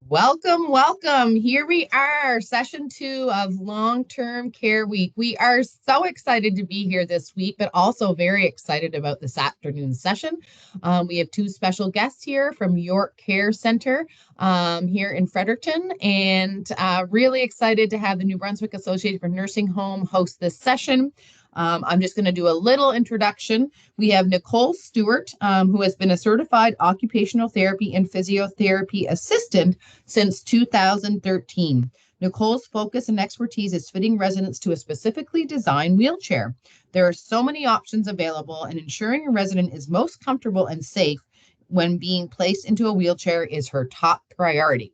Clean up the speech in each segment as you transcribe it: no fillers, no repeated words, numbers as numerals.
Welcome, welcome. Here we are, session 2 of Long-Term Care Week. We are so excited to be here this week, but also very excited about this afternoon session. We have 2 special guests here from York Care Center here in Fredericton, and really excited to have the New Brunswick Association for Nursing Home host this session. I'm just going to do a little introduction. We have Nicole Stewart, who has been a certified occupational therapy and physiotherapy assistant since 2013. Nicole's focus and expertise is fitting residents to a specifically designed wheelchair. There are so many options available, and ensuring a resident is most comfortable and safe when being placed into a wheelchair is her top priority.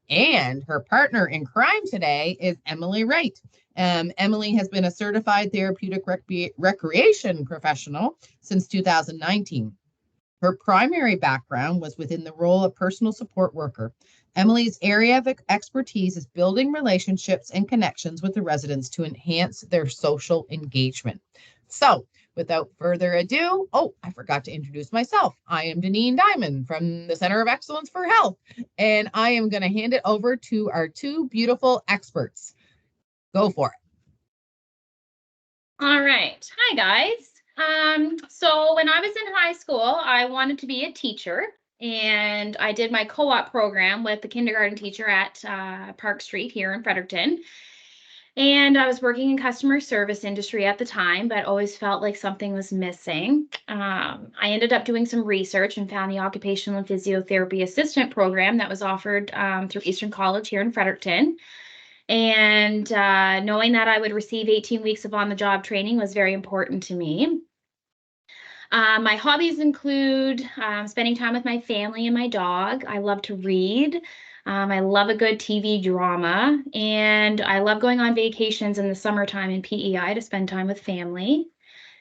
And her partner in crime today is Emily Wright. Emily has been a certified therapeutic recreation professional since 2019. Her primary background was within the role of personal support worker. Emily's area of expertise is building relationships and connections with the residents to enhance their social engagement. So, without further ado, I forgot to introduce myself. I am Deneen Diamond from the Center of Excellence for Health, and I am going to hand it over to our 2 beautiful experts. Go for it. All right. Hi, guys. So when I was in high school, I wanted to be a teacher, and I did my co-op program with the kindergarten teacher at Park Street here in Fredericton. And I was working in customer service industry at the time, but always felt like something was missing. I ended up doing some research and found the occupational and physiotherapy assistant program that was offered through Eastern College here in Fredericton. And knowing that I would receive 18 weeks of on-the-job training was very important to me. My hobbies include spending time with my family and my dog. I love to read. I love a good TV drama, and I love going on vacations in the summertime in PEI to spend time with family.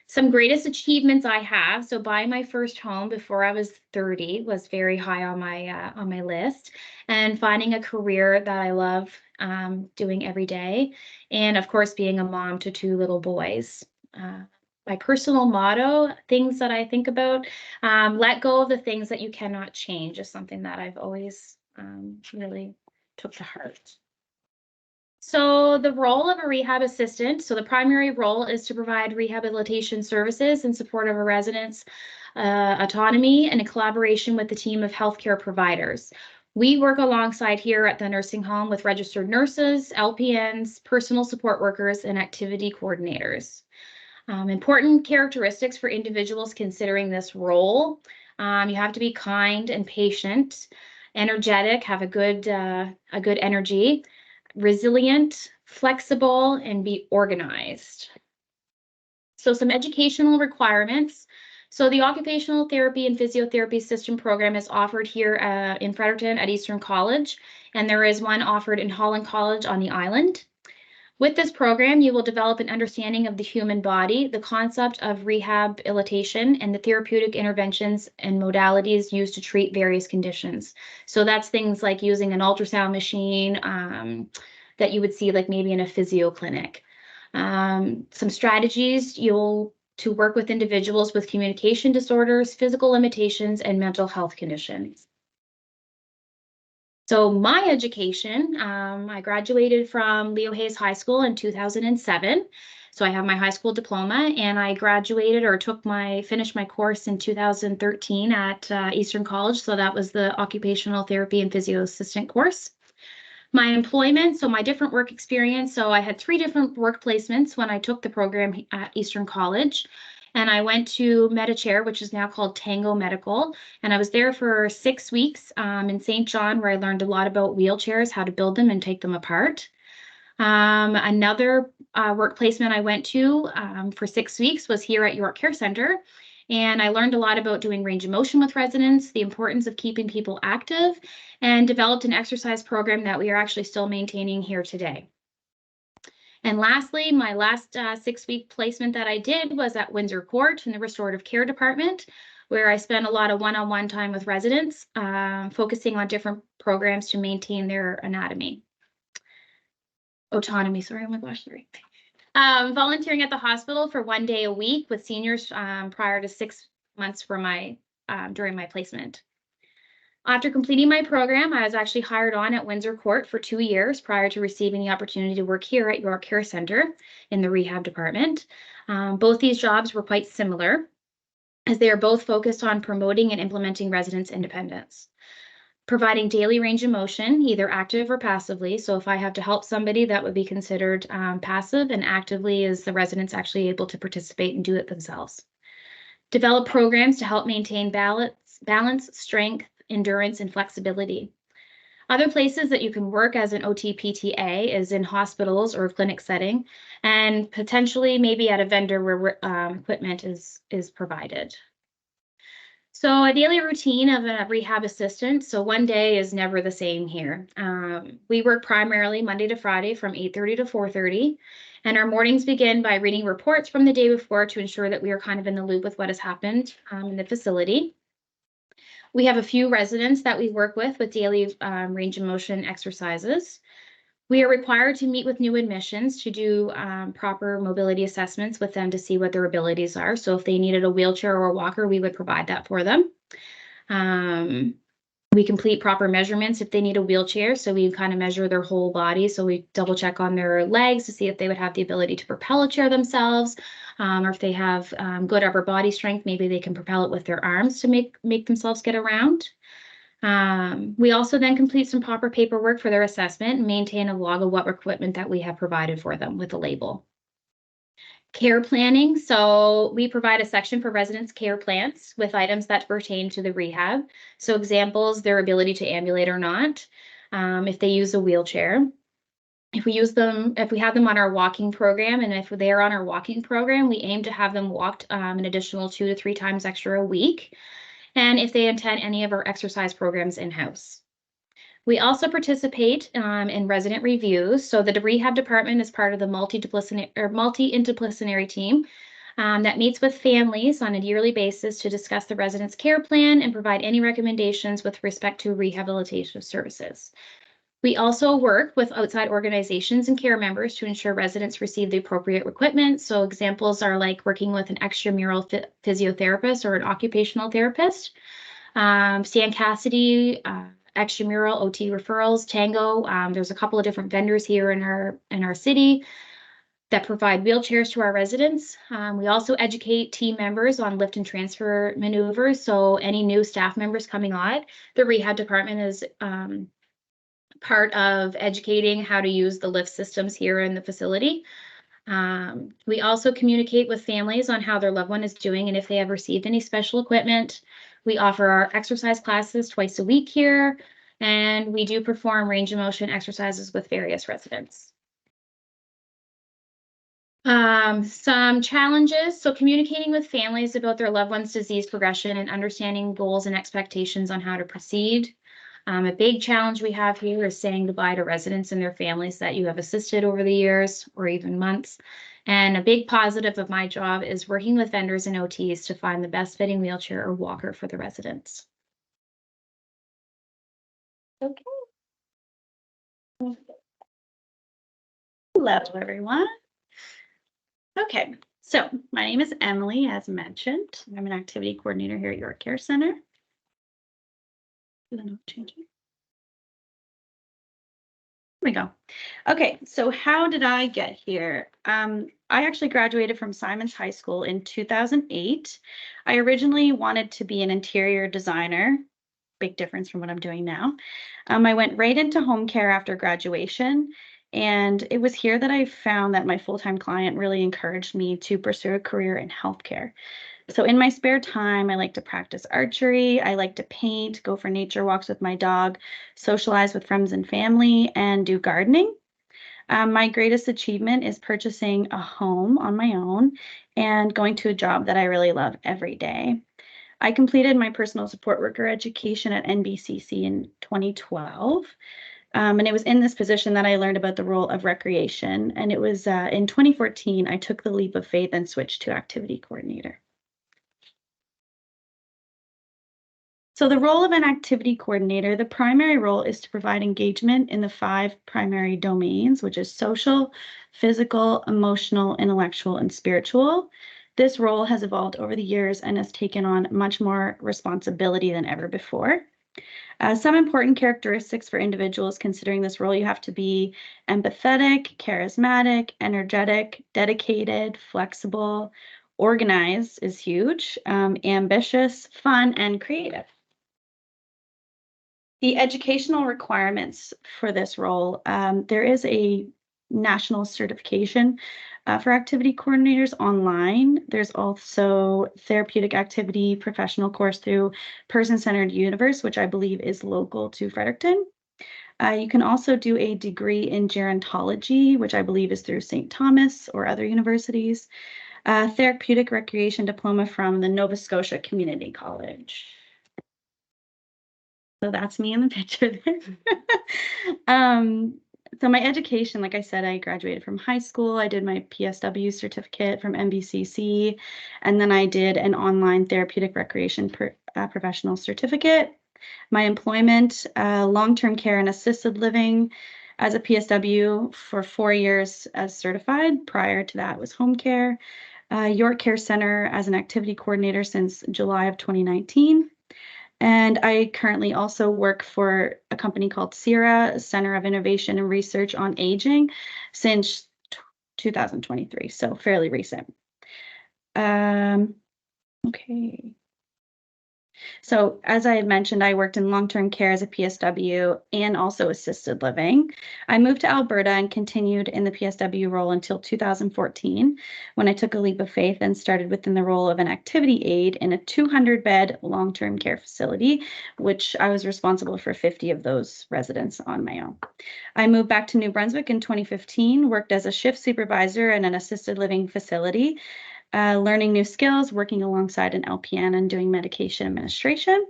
Some greatest achievements I have. So buying my first home before I was 30 was very high on my list, and finding a career that I love doing every day, and of course being a mom to 2 little boys. My personal motto, things that I think about, let go of the things that you cannot change, is something that I've always really took to heart. So the role of a rehab assistant, so the primary role is to provide rehabilitation services in support of a resident's autonomy and in collaboration with the team of healthcare providers. We work alongside here at the nursing home with registered nurses, LPNs, personal support workers, and activity coordinators. Important characteristics for individuals considering this role. You have to be kind and patient, energetic, have a good energy, resilient, flexible, and be organized. So some educational requirements. So the occupational therapy and physiotherapy system program is offered here in Fredericton at Eastern College, and there is one offered in Holland College on the island. With this program, you will develop an understanding of the human body, the concept of rehabilitation, and the therapeutic interventions and modalities used to treat various conditions. So that's things like using an ultrasound machine that you would see like maybe in a physio clinic. Some strategies to work with individuals with communication disorders, physical limitations, and mental health conditions. So my education, I graduated from Leo Hayes High School in 2007. So I have my high school diploma, and I graduated or finished my course in 2013 at Eastern College. So that was the occupational therapy and physio assistant course. My employment, so my different work experience. So I had 3 different work placements when I took the program at Eastern College. And I went to Medicare, which is now called Tango Medical. And I was there for 6 weeks in St. John, where I learned a lot about wheelchairs, how to build them and take them apart. Another work placement I went to for 6 weeks was here at York Care Center. And I learned a lot about doing range of motion with residents, the importance of keeping people active, and developed an exercise program that we are actually still maintaining here today. And lastly, my last 6-week placement that I did was at Windsor Court in the restorative care department, where I spent a lot of one-on-one time with residents, focusing on different programs to maintain their autonomy. Sorry, oh my gosh, sorry. Volunteering at the hospital for 1 day a week with seniors prior to 6 months for during my placement. After completing my program, I was actually hired on at Windsor Court for 2 years prior to receiving the opportunity to work here at York Care Center in the rehab department. Both these jobs were quite similar, as they are both focused on promoting and implementing residents' independence, providing daily range of motion, either active or passively. So if I have to help somebody, that would be considered passive, and actively is the residents actually able to participate and do it themselves. Develop programs to help maintain balance, strength, endurance, and flexibility. Other places that you can work as an OT-PTA is in hospitals or clinic setting, and potentially maybe at a vendor where equipment is provided. So a daily routine of a rehab assistant. So one day is never the same here. We work primarily Monday to Friday from 8:30 to 4:30. And our mornings begin by reading reports from the day before to ensure that we are kind of in the loop with what has happened in the facility. We have a few residents that we work with daily range of motion exercises. We are required to meet with new admissions to do proper mobility assessments with them to see what their abilities are. So if they needed a wheelchair or a walker, we would provide that for them. We complete proper measurements if they need a wheelchair. So we kind of measure their whole body. So we double check on their legs to see if they would have the ability to propel a chair themselves, or if they have good upper body strength, maybe they can propel it with their arms to make themselves get around. We also then complete some proper paperwork for their assessment and maintain a log of what equipment that we have provided for them with a label. Care planning. So we provide a section for residents' care plans with items that pertain to the rehab. So examples, their ability to ambulate or not, if they use a wheelchair. If we have them on our walking program, and if they are on our walking program, we aim to have them walked an additional 2 to 3 times extra a week. And if they attend any of our exercise programs in-house. We also participate in resident reviews. So the rehab department is part of the multidisciplinary team that meets with families on a yearly basis to discuss the resident's care plan and provide any recommendations with respect to rehabilitation services. We also work with outside organizations and care members to ensure residents receive the appropriate equipment. So examples are like working with an extramural physiotherapist or an occupational therapist, Stan Cassidy, extramural OT referrals, Tango. There's a couple of different vendors here in our city that provide wheelchairs to our residents. We also educate team members on lift and transfer maneuvers. So any new staff members coming on, the rehab department is part of educating how to use the lift systems here in the facility. We also communicate with families on how their loved one is doing and if they have received any special equipment. We offer our exercise classes twice a week here, and we do perform range of motion exercises with various residents. Some challenges. So communicating with families about their loved one's disease progression and understanding goals and expectations on how to proceed. A big challenge we have here is saying goodbye to residents and their families that you have assisted over the years or even months. And a big positive of my job is working with vendors and OTs to find the best fitting wheelchair or walker for the residents. Okay. Hello, everyone. Okay, so my name is Emily, as mentioned. I'm an activity coordinator here at York Care Center. Changing. Here we go. Okay, so how did I get here? I actually graduated from Simons High School in 2008. I originally wanted to be an interior designer. Big difference from what I'm doing now. I went right into home care after graduation, and it was here that I found that my full-time client really encouraged me to pursue a career in healthcare. So in my spare time, I like to practice archery, I like to paint, go for nature walks with my dog, socialize with friends and family, and do gardening. My greatest achievement is purchasing a home on my own and going to a job that I really love every day. I completed my personal support worker education at NBCC in 2012. And it was in this position that I learned about the role of recreation. And it was in 2014, I took the leap of faith and switched to activity coordinator. So the role of an activity coordinator, the primary role is to provide engagement in the 5 primary domains, which is social, physical, emotional, intellectual, and spiritual. This role has evolved over the years and has taken on much more responsibility than ever before. Some important characteristics for individuals considering this role: you have to be empathetic, charismatic, energetic, dedicated, flexible, organized is huge, ambitious, fun, and creative. The educational requirements for this role, there is a national certification for activity coordinators online. There's also therapeutic activity professional course through Person-Centered Universe, which I believe is local to Fredericton. You can also do a degree in gerontology, which I believe is through St. Thomas or other universities. Therapeutic recreation diploma from the Nova Scotia Community College. So that's me in the picture there. So my education, like I said, I graduated from high school. I did my PSW certificate from NBCC, and then I did an online therapeutic recreation professional certificate. My employment, long-term care and assisted living as a PSW for 4 years as certified. Prior to that was home care. York Care Center as an activity coordinator since July of 2019. And I currently also work for a company called CIRA, Center of Innovation and Research on Aging, since 2023, so fairly recent. Okay. So as I had mentioned, I worked in long-term care as a PSW and also assisted living. I moved to Alberta and continued in the PSW role until 2014, when I took a leap of faith and started within the role of an activity aide in a 200-bed long-term care facility, which I was responsible for 50 of those residents on my own. I moved back to New Brunswick in 2015, worked as a shift supervisor in an assisted living facility, learning new skills, working alongside an LPN and doing medication administration.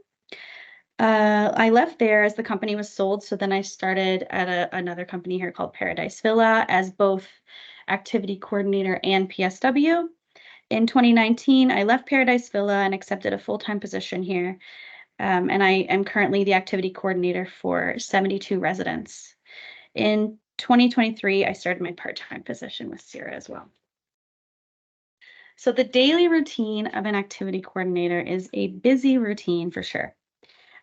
I left there as the company was sold. So then I started at another company here called Paradise Villa as both activity coordinator and PSW. In 2019, I left Paradise Villa and accepted a full-time position here. And I am currently the activity coordinator for 72 residents. In 2023, I started my part-time position with CIRA as well. So the daily routine of an activity coordinator is a busy routine for sure.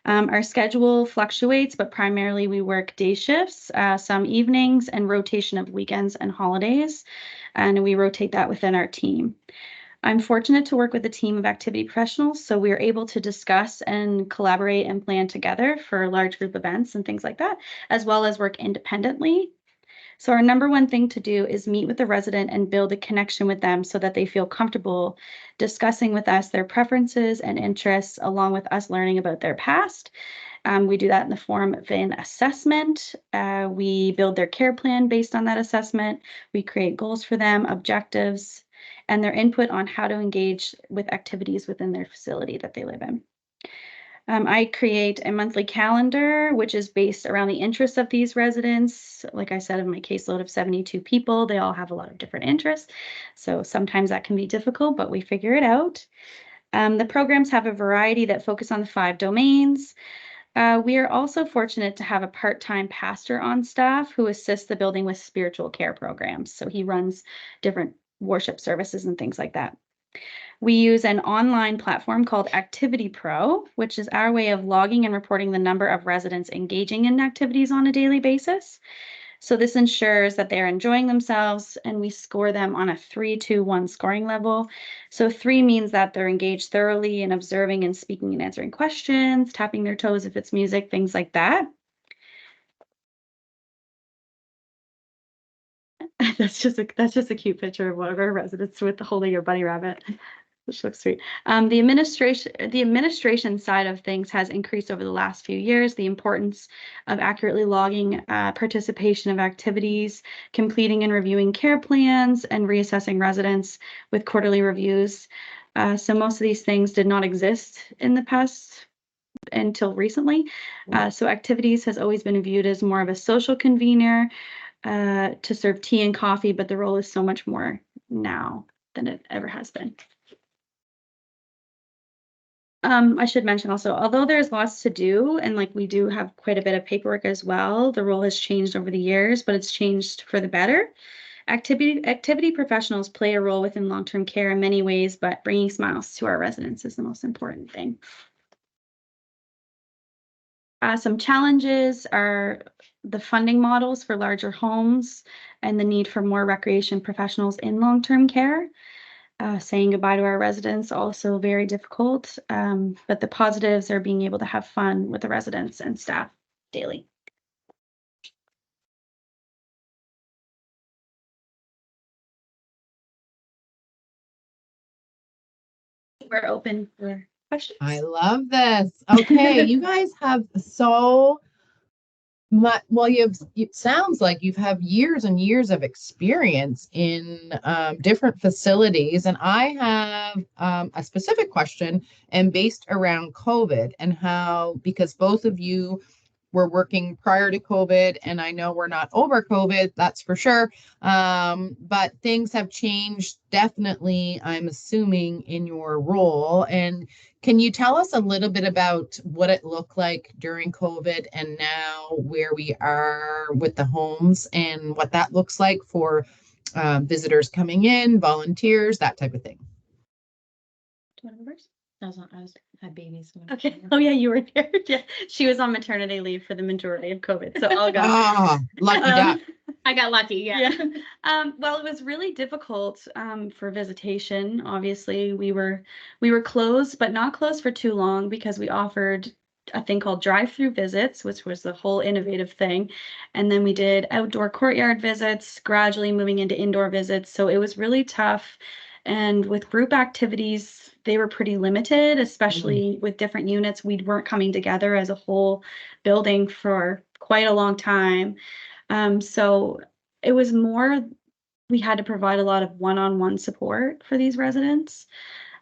Our schedule fluctuates, but primarily we work day shifts, some evenings, and rotation of weekends and holidays, and we rotate that within our team. I'm fortunate to work with a team of activity professionals, so we are able to discuss and collaborate and plan together for large group events and things like that, as well as work independently. So our number one thing to do is meet with the resident and build a connection with them so that they feel comfortable discussing with us their preferences and interests, along with us learning about their past. We do that in the form of an assessment. We build their care plan based on that assessment. We create goals for them, objectives, and their input on how to engage with activities within their facility that they live in. I create a monthly calendar, which is based around the interests of these residents. Like I said, in my caseload of 72 people, they all have a lot of different interests. So sometimes that can be difficult, but we figure it out. The programs have a variety that focus on the 5 domains. We are also fortunate to have a part-time pastor on staff who assists the building with spiritual care programs. So he runs different worship services and things like that. We use an online platform called Activity Pro, which is our way of logging and reporting the number of residents engaging in activities on a daily basis. So this ensures that they're enjoying themselves, and we score them on a 3-2-1 scoring level. So 3 means that they're engaged thoroughly in observing and speaking and answering questions, tapping their toes if it's music, things like that. That's just a cute picture of one of our residents with holding a bunny rabbit, which looks sweet. The administration side of things has increased over the last few years. The importance of accurately logging participation of activities, completing and reviewing care plans, and reassessing residents with quarterly reviews. So most of these things did not exist in the past until recently. So activities has always been viewed as more of a social convener, to serve tea and coffee, but the role is so much more now than it ever has been. I should mention also, although there's lots to do, and like we do have quite a bit of paperwork as well, the role has changed over the years, but it's changed for the better. Activity professionals play a role within long-term care in many ways, but bringing smiles to our residents is the most important thing. Some challenges are the funding models for larger homes and the need for more recreation professionals in long-term care. Saying goodbye to our residents, also very difficult. But the positives are being able to have fun with the residents and staff daily. We're open for questions. I love this. Okay, you guys have so much. Well, it sounds like you've have years and years of experience in different facilities, and I have a specific question, and based around COVID and how, because both of you were working prior to COVID, and I know we're not over COVID, that's for sure. But things have changed definitely, I'm assuming, in your role. And can you tell us a little bit about what it looked like during COVID and now where we are with the homes and what that looks like for visitors coming in, volunteers, that type of thing? Do you want to go first? I had babies. Okay. Oh yeah, you were there. Yeah, she was on maternity leave for the majority of COVID, so I'll go. Ah, lucky duck. I got lucky. Yeah. Well, it was really difficult for visitation. Obviously, we were closed, but not closed for too long because we offered a thing called drive-through visits, which was the whole innovative thing. And then we did outdoor courtyard visits, gradually moving into indoor visits. So it was really tough. And with group activities, they were pretty limited, especially with different units. We weren't coming together as a whole building for quite a long time. So it was more, we had to provide a lot of one-on-one support for these residents.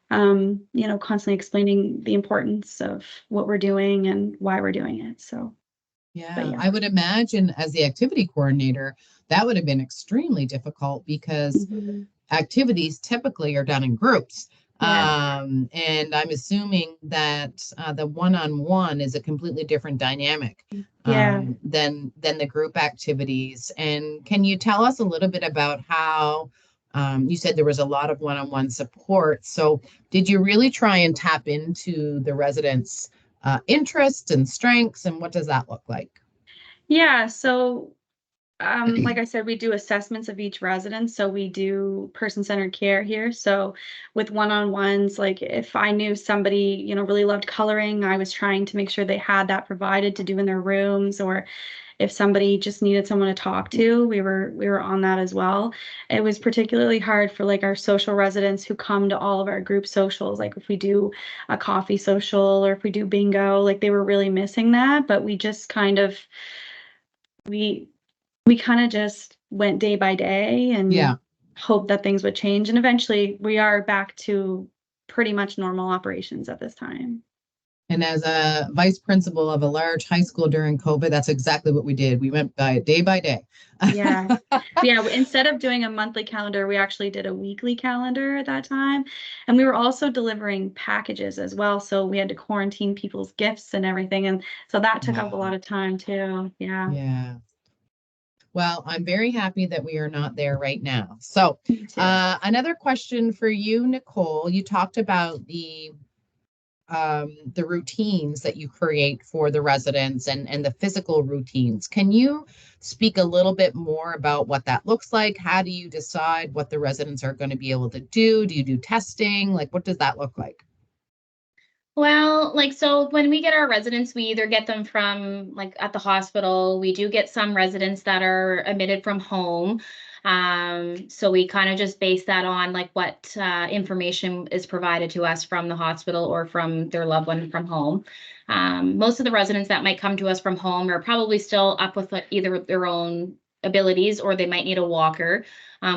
Constantly explaining the importance of what we're doing and why we're doing it. So yeah, I would imagine as the activity coordinator, that would have been extremely difficult because activities typically are done in groups. Yeah. And I'm assuming that the one-on-one is a completely different dynamic than the group activities. And can you tell us a little bit about how you said there was a lot of one-on-one support? So did you really try and tap into the residents' interests and strengths, and what does that look like? Yeah, so like I said, we do assessments of each resident. So we do person-centered care here. So with one-on-ones, like if I knew somebody, really loved coloring, I was trying to make sure they had that provided to do in their rooms, or if somebody just needed someone to talk to, we were on that as well. It was particularly hard for like our social residents who come to all of our group socials. Like if we do a coffee social or if we do bingo, like they were really missing that. But we just kind of we kind of just went day by day and hoped that things would change. And eventually we are back to pretty much normal operations at this time. And as a vice principal of a large high school during COVID, that's exactly what we did. We went by day. Yeah. Instead of doing a monthly calendar, we actually did a weekly calendar at that time. And we were also delivering packages as well. So we had to quarantine people's gifts and everything. And so that took up a lot of time too. Yeah. Yeah. Well, I'm very happy that we are not there right now. So another question for you, Nicole. You talked about the routines that you create for the residents and the physical routines. Can you speak a little bit more about what that looks like? How do you decide what the residents are going to be able to do? Do you do testing? Like, what does that look like? Well, so when we get our residents, we either get them from at the hospital. We do get some residents that are admitted from home. So we kind of just base that on what information is provided to us from the hospital or from their loved one from home. Most of the residents that might come to us from home are probably still up with either their own abilities or they might need a walker.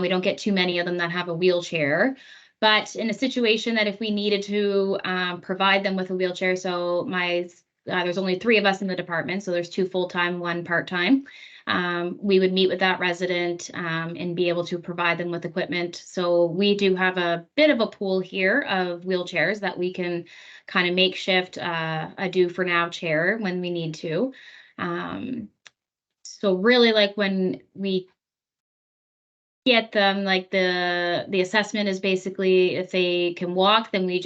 We don't get too many of them that have a wheelchair. But in a situation that if we needed to provide them with a wheelchair, so there's only 3 of us in the department, so there's 2 full-time, 1 part-time. We would meet with that resident and be able to provide them with equipment. So we do have a bit of a pool here of wheelchairs that we can kind of makeshift a do for now chair when we need to. So really when we get them, the assessment is basically if they can walk, then we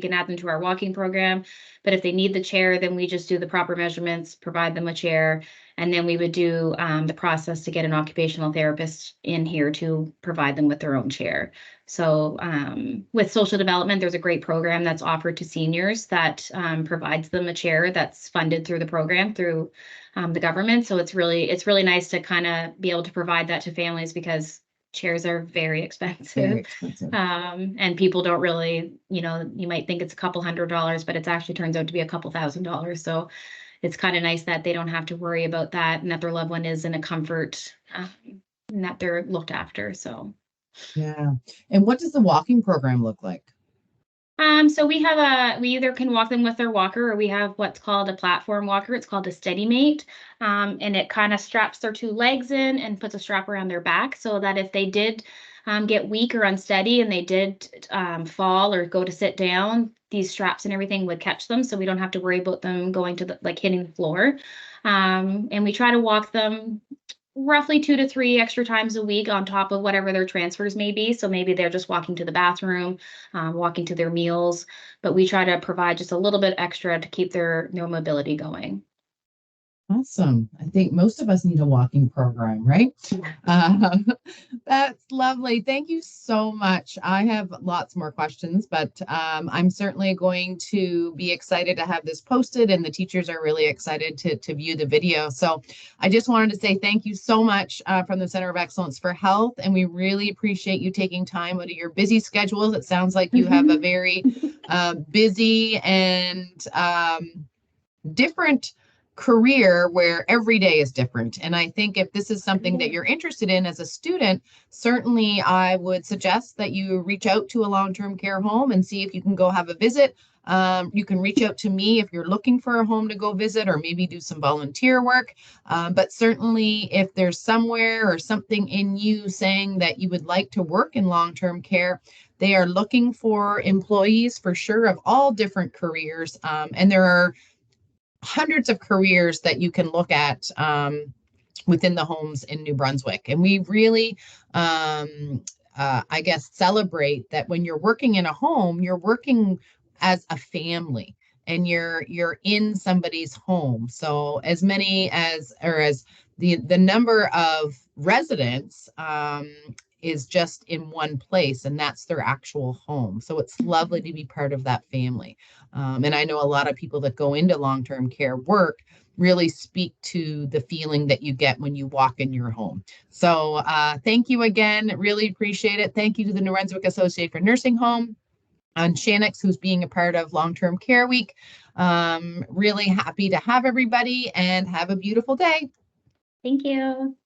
can add them to our walking program. But if they need the chair, then we just do the proper measurements, provide them a chair, and then we would do the process to get an occupational therapist in here to provide them with their own chair. So with social development, there's a great program that's offered to seniors that provides them a chair that's funded through the program through the government. So it's really nice to kind of be able to provide that to families because chairs are very expensive. Very expensive. And people don't really, you might think it's a couple $100, but it actually turns out to be a couple $1,000s. So it's kind of nice that they don't have to worry about that and that their loved one is in a comfort and that they're looked after. So. Yeah. And what does the walking program look like? So we either can walk them with their walker or we have what's called a platform walker. It's called a steady mate. And it kind of straps their two legs in and puts a strap around their back so that if they did get weak or unsteady and they did fall or go to sit down, these straps and everything would catch them. So we don't have to worry about them going to hitting the floor. And we try to walk them roughly 2 to 3 extra times a week on top of whatever their transfers may be. So maybe they're just walking to the bathroom, walking to their meals, but we try to provide just a little bit extra to keep their mobility going. Awesome. I think most of us need a walking program, right? That's lovely. Thank you so much. I have lots more questions, but I'm certainly going to be excited to have this posted, and the teachers are really excited to view the video. So I just wanted to say thank you so much from the Center of Excellence for Health, and we really appreciate you taking time out of your busy schedules. It sounds like you have a very busy and different career where every day is different. And I think if this is something that you're interested in as a student, certainly I would suggest that you reach out to a long-term care home and see if you can go have a visit. You can reach out to me if you're looking for a home to go visit or maybe do some volunteer work. But certainly if there's somewhere or something in you saying that you would like to work in long-term care, they are looking for employees for sure of all different careers. And there are hundreds of careers that you can look at within the homes in New Brunswick. And we really, I guess, celebrate that when you're working in a home, you're working as a family and you're in somebody's home. So as many as the number of residents is just in one place, and that's their actual home. So it's lovely to be part of that family. And I know a lot of people that go into long-term care work really speak to the feeling that you get when you walk in your home. So thank you again. Really appreciate it. Thank you to the New Brunswick Association for Nursing Home and Shanix, who's being a part of Long-Term Care Week. Really happy to have everybody and have a beautiful day. Thank you.